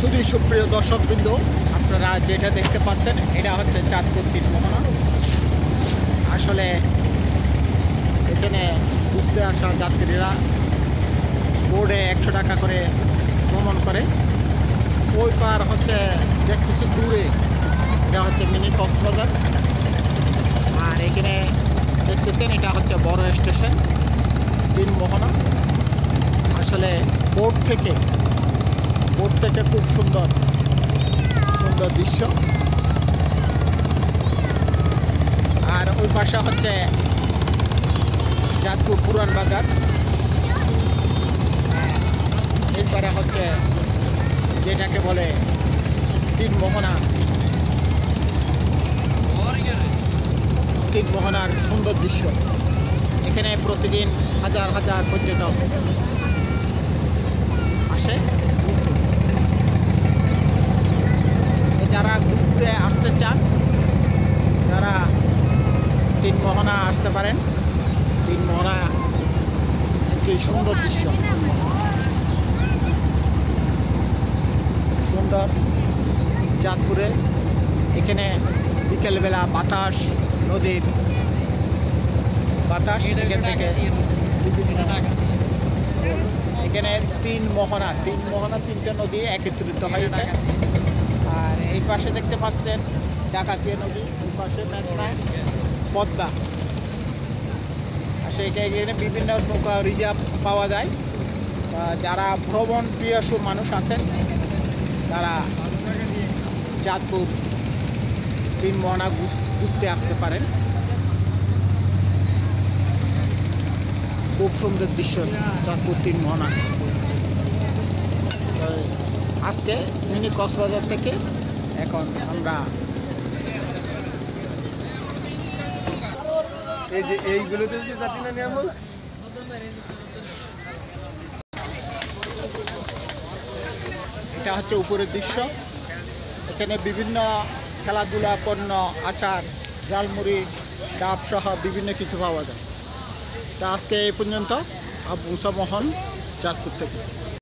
শুধু সুপ্রিয় দর্শকবৃন্দ, আপনারা যেটা দেখতে পাচ্ছেন এটা হচ্ছে চাঁদপুর তীরমোহনা। আসলে এখানে ঘুরতে আসা যাত্রীরা বোর্ডে 100 টাকা করে ভ্রমণ করে। ওই পার হচ্ছে দেখতেছি দূরে, এটা হচ্ছে মিনি কক্সবাজার। আর এখানে দেখতেছেন এটা হচ্ছে বড় স্টেশন তীরমোহনা। আসলে বোট থেকে খুব সুন্দর সুন্দর দৃশ্য। আর ওই পাশে হচ্ছে চাঁদপুর পুরান বাজার, এরপরে হচ্ছে যেটাকে বলে তীরমোহনার সুন্দর দৃশ্য। এখানে প্রতিদিন হাজার হাজার পর্যটক আসে। যারা ঘুরতে আসতে চান তারা তীরমোহনা আসতে পারেন। তীরমোহনা একটি সুন্দর দৃশ্য, সুন্দর চাঁদপুরে। এখানে বিকেলবেলা বাতাস, নদীর বাতাস এখান থেকে এখানে তীরমোহনা 3টে নদী একত্রিত হয়েছে। আর এই পাশে দেখতে পাচ্ছেন ডাকাতিয়া নদী, ওই পাশে মেঘনা, পদ্মা। আর সেখানে বিভিন্ন নৌকা রিজার্ভ পাওয়া যায়। যারা ভ্রমণ প্রিয়সু মানুষ আছেন তারা চাঁদপুর তীরমোহনা ঘুরতে আসতে পারেন। খুব সুন্দর দৃশ্য চাঁদপুর তীরমোহনা। আজকে মিনি কক্সবাজার থেকে এখন আমরা এই যে এইগুলোতে যদি জাতি না নিয়ে এটা হচ্ছে উপরের দৃশ্য। এখানে বিভিন্ন খেলাধুলা পণ্য, আচার, ঝালমুড়ি, ডাব সহ বিভিন্ন কিছু পাওয়া যায়। তা আজকে এই পর্যন্ত। আবু মোহন, চাঁদপুর থেকে।